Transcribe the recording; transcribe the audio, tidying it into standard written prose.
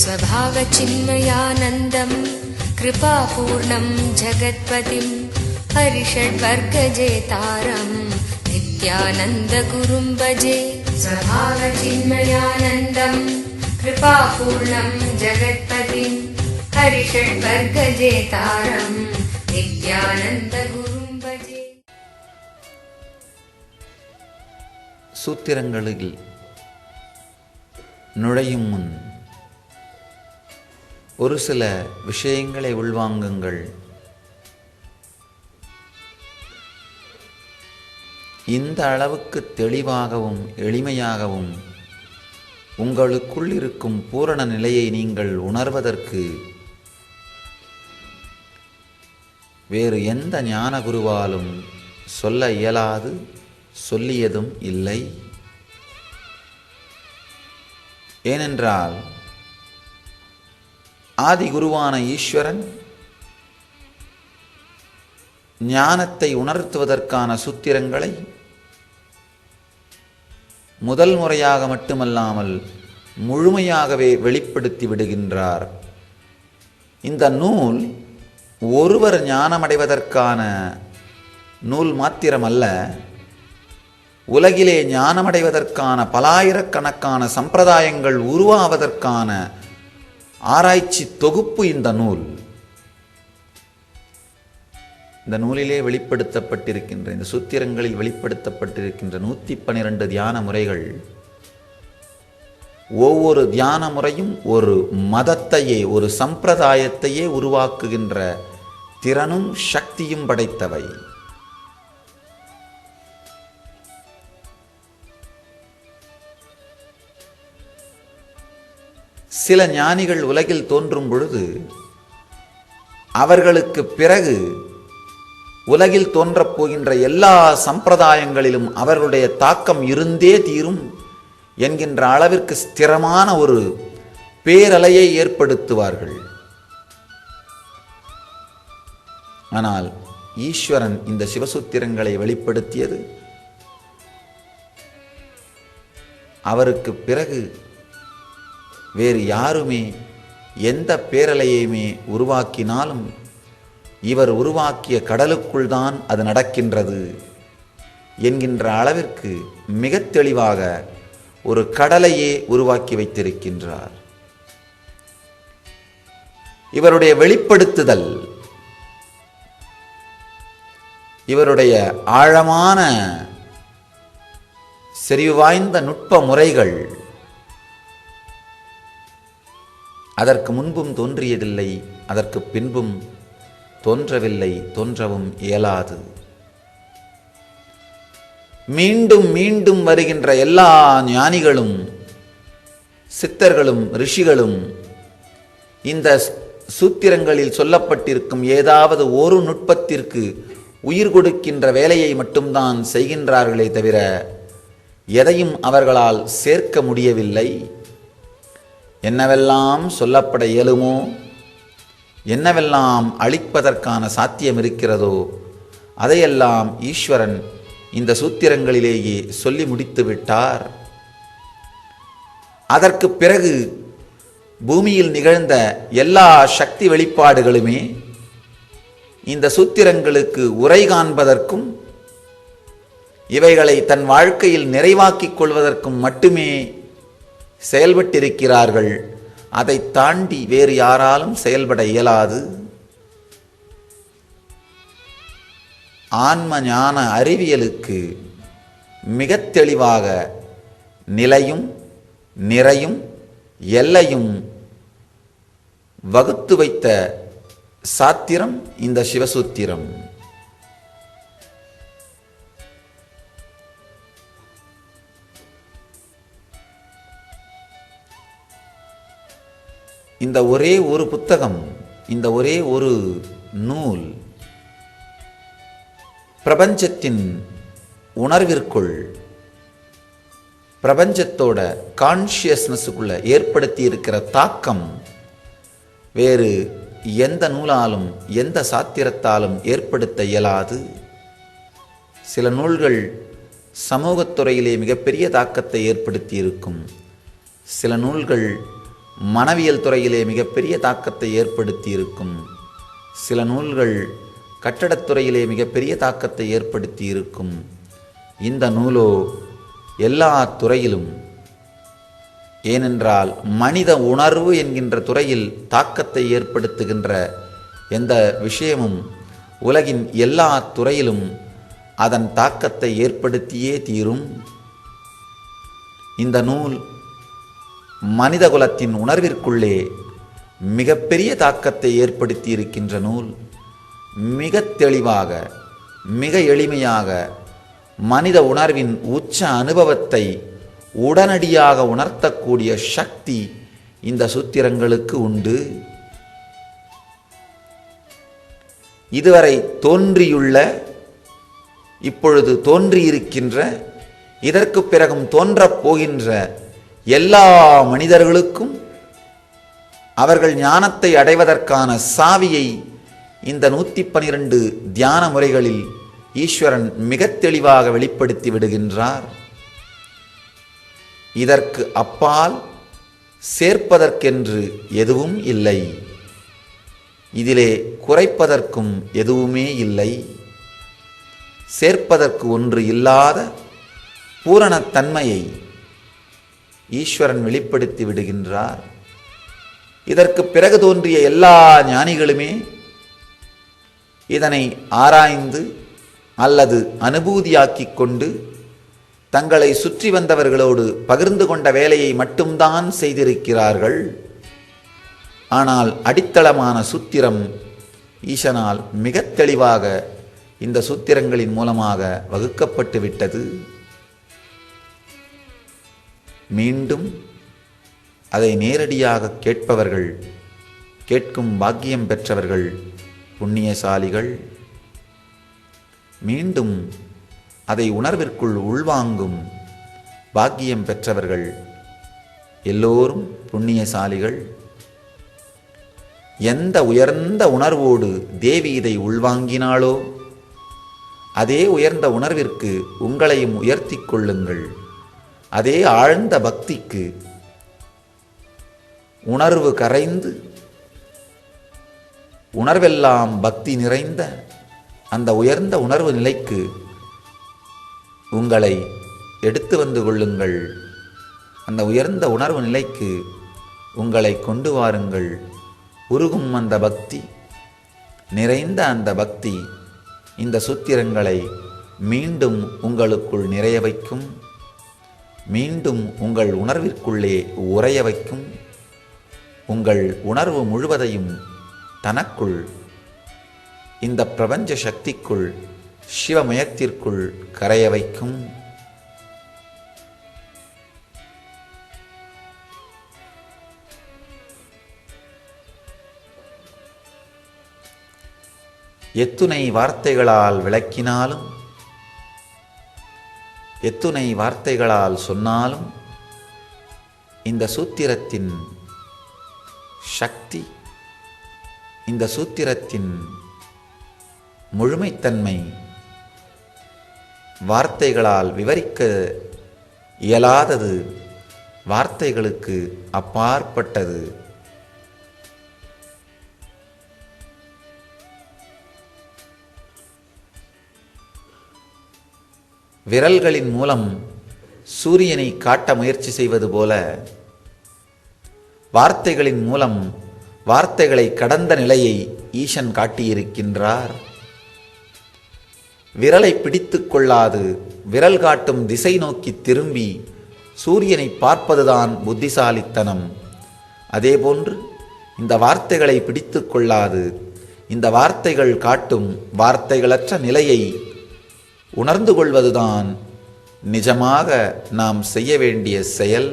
स्वभावचिन्मयानन्दं कृपापूर्णं जगत्पतिं हरिषड्वर्गजेतारं नित्यानन्दगुरुं भजे। स्वभावचिन्मयानन्दं कृपापूर्णं जगत्पतिं हरिषड्वर्गजेतारं नित्यानन्दगुरुं भजे. சூத்திரங்களில் நுழையும் முன் ஒரு சில விஷயங்களை உள்வாங்குங்கள். இந்த அளவுக்கு தெளிவாகவும் எளிமையாகவும் உங்களுக்குள் இருக்கும் பூரண நிலையை நீங்கள் உணர்வதற்கு வேறு எந்த ஞான குருவாலும் சொல்ல இயலாது, சொல்லியதும் இல்லை. ஏனென்றால் ஆதி குருவான ஈஸ்வரன் ஞானத்தை உணர்த்துவதற்கான சூத்திரங்களை முதல் முறையாக மட்டுமல்லாமல் முழுமையாகவே வெளிப்படுத்தி விடுகின்றார். இந்த நூல் ஒருவர் ஞானமடைவதற்கான நூல் மாத்திரமல்ல, உலகிலே ஞானமடைவதற்கான பலாயிரக்கணக்கான சம்பிரதாயங்கள் உருவாவதற்கான ஆராய்ச்சி தொகுப்பு இந்த நூல். இந்த நூலிலே வெளிப்படுத்தப்பட்டிருக்கின்ற, இந்த சூத்திரங்களில் வெளிப்படுத்தப்பட்டிருக்கின்ற 112 தியான முறைகள், ஒவ்வொரு தியான முறையும் ஒரு மதத்தையே, ஒரு சம்பிரதாயத்தையே உருவாக்குகின்ற திறனும் சக்தியும் படைத்தவை. சில ஞானிகள் உலகில் தோன்றும் பொழுது அவர்களுக்கு பிறகு உலகில் தோன்றப் போகின்ற எல்லா சம்பிரதாயங்களிலும் அவர்களுடைய தாக்கம் இருந்தே தீரும் என்கின்ற அளவிற்கு ஸ்திரமான ஒரு பேரலையை ஏற்படுத்துவார்கள். ஆனால் ஈஸ்வரன் இந்த சிவசூத்திரங்களை வெளிப்படுத்தியது அவருக்கு பிறகு வேறு யாருமே எந்த பேரலையுமே உருவாக்கினாலும் இவர் உருவாக்கிய கடலுக்குள் தான் அது நடக்கின்றது என்கின்ற அளவிற்கு மிக தெளிவாக ஒரு கடலையே உருவாக்கி வைத்திருக்கின்றார். இவருடைய வெளிப்படுத்துதல், இவருடைய ஆழமான செறிவு வாய்ந்த நுட்ப முறைகள் அதற்கு முன்பும் தோன்றியதில்லை, அதற்கு பின்பும் தோன்றவில்லை, தோன்றவும் இயலாது. மீண்டும் மீண்டும் வருகின்ற எல்லா ஞானிகளும் சித்தர்களும் ரிஷிகளும் இந்த சூத்திரங்களில் சொல்லப்பட்டிருக்கும் ஏதாவது ஒரு நுட்பத்திற்கு உயிர் கொடுக்கின்ற வேலையை மட்டும்தான் செய்கின்றார்களே தவிர எதையும் அவர்களால் சேர்க்க முடியவில்லை. என்னவெல்லாம் சொல்லப்பட இயலுமோ, என்னவெல்லாம் அளிப்பதற்கான சாத்தியம் இருக்கிறதோ அதையெல்லாம் ஈஸ்வரன் இந்த சூத்திரங்களிலேயே சொல்லி முடித்து விட்டார். அதற்கு பிறகு பூமியில் நிகழ்ந்த எல்லா சக்தி வெளிப்பாடுகளுமே இந்த சூத்திரங்களுக்கு உரை காண்பதற்கும் இவைகளை தன் வாழ்க்கையில் நிறைவாக்கிக் கொள்வதற்கும் மட்டுமே செயல்பட்டிருக்கிறார்கள். அதை தாண்டி வேறு யாராலும் செயல்பட இயலாது. ஆன்ம ஞான அறிவியலுக்கு மிக தெளிவாக நிலையும் நிறையும் எல்லையும் வகுத்து வைத்த சாத்திரம் இந்த சிவசூத்திரம். இந்த ஒரே ஒரு புத்தகம், இந்த ஒரே ஒரு நூல் பிரபஞ்சத்தின் உணர்விற்குள், பிரபஞ்சத்தோட கான்ஷியஸ்னஸுக்குள்ள ஏற்படுத்தி இருக்கிற தாக்கம் வேறு எந்த நூலாலும் எந்த சாத்திரத்தாலும் ஏற்படுத்த இயலாது. சில நூல்கள் சமூகத்துறையிலே மிகப்பெரிய தாக்கத்தை ஏற்படுத்தி இருக்கும். சில நூல்கள் மனவியல் துறையிலே மிகப்பெரிய தாக்கத்தை ஏற்படுத்தி இருக்கும். சில நூல்கள் கட்டடத்துறையிலே மிகப்பெரிய தாக்கத்தை ஏற்படுத்தி இருக்கும். இந்த நூலோ எல்லா துறையிலும், ஏனென்றால் மனித உணர்வு என்கின்ற துறையில் தாக்கத்தை ஏற்படுத்துகின்ற எந்த விஷயமும் உலகின் எல்லா துறையிலும் அதன் தாக்கத்தை ஏற்படுத்தியே தீரும். இந்த நூல் மனிதகுலத்தின் உணர்விற்குள்ளே மிகப்பெரிய தாக்கத்தை ஏற்படுத்தி இருக்கின்ற நூல். மிக தெளிவாக, மிக எளிமையாக மனித உணர்வின் உச்ச அனுபவத்தை உடனடியாக உணர்த்தக்கூடிய சக்தி இந்த சூத்திரங்களுக்கு உண்டு. இதுவரை தோன்றியுள்ள, இப்பொழுது தோன்றியிருக்கின்ற, இதற்கு பிறகும் தோன்றப் போகின்ற எல்லா மனிதர்களுக்கும் அவர்கள் ஞானத்தை அடைவதற்கான சாவியை இந்த 112 தியான முறைகளில் ஈஸ்வரன் மிக தெளிவாக வெளிப்படுத்தி விடுகின்றார். இதற்கு அப்பால் சேர்ப்பதற்கென்று எதுவும் இல்லை, இதிலே குறைப்பதற்கும் எதுவுமே இல்லை. சேர்ப்பதற்கு ஒன்று இல்லாத பூரணத்தன்மையை ஈஸ்வரன் வெளிப்படுத்தி விடுகின்றார். இதற்கு பிறகு தோன்றிய எல்லா ஞானிகளுமே இதனை ஆராய்ந்து அல்லது அனுபூதியாக்கிக் கொண்டு தங்களை சுற்றி வந்தவர்களோடு பகிர்ந்து கொண்ட வேலையை மட்டும்தான் செய்திருக்கிறார்கள். ஆனால் அடித்தளமான சூத்திரம் ஈசனால் மிக தெளிவாக இந்த சூத்திரங்களின் மூலமாக வகுக்கப்பட்டு விட்டது. மீண்டும் அதை நேரடியாக கேட்பவர்கள், கேட்கும் பாக்கியம் பெற்றவர்கள் புண்ணியசாலிகள். மீண்டும் அதை உணர்விற்குள் உள்வாங்கும் பாக்கியம் பெற்றவர்கள் எல்லோரும் புண்ணியசாலிகள். எந்த உயர்ந்த உணர்வோடு தேவி இதை உள்வாங்கினாளோ அதே உயர்ந்த உணர்விற்கு உங்களையும் உயர்த்தி கொள்ளுங்கள். அதே ஆழ்ந்த பக்திக்கு, உணர்வு கரைந்து உணர்வெல்லாம் பக்தி நிறைந்த அந்த உயர்ந்த உணர்வு நிலைக்கு உங்களை எடுத்து வந்து கொள்ளுங்கள். அந்த உயர்ந்த உணர்வு நிலைக்கு உங்களை கொண்டு வாருங்கள். உருகும் அந்த பக்தி, நிறைந்த அந்த பக்தி இந்த சூத்திரங்களை மீண்டும் உங்களுக்குள் நிறைய வைக்கும், மீண்டும் உங்கள் உணர்விற்குள்ளே உறைய வைக்கும், உங்கள் உணர்வு முழுவதையும் தனக்குள், இந்த பிரபஞ்ச சக்திக்குள், சிவமயத்திற்குள் கரைய வைக்கும். எத்துணை வார்த்தைகளால் விளக்கினாலும், எத்துணை வார்த்தைகளால் சொன்னாலும் இந்த சூத்திரத்தின் சக்தி, இந்த சூத்திரத்தின் முழுமைத்தன்மை வார்த்தைகளால் விவரிக்க இயலாதது, வார்த்தைகளுக்கு அப்பாற்பட்டது. விரல்களின் மூலம் சூரியனை காட்ட முயற்சி செய்வது போல வார்த்தைகளின் மூலம் வார்த்தைகளை கடந்த நிலையை ஈசன் காட்டியிருக்கின்றார். விரலை பிடித்து கொள்ளாது விரல் காட்டும் திசை நோக்கி திரும்பி சூரியனை பார்ப்பதுதான் புத்திசாலித்தனம். அதேபோன்று இந்த வார்த்தைகளை பிடித்து கொள்ளாது இந்த வார்த்தைகள் காட்டும் வார்த்தைகளற்ற நிலையை உணர்ந்து கொள்வதுதான் நிஜமாக நாம் செய்ய வேண்டிய செயல்.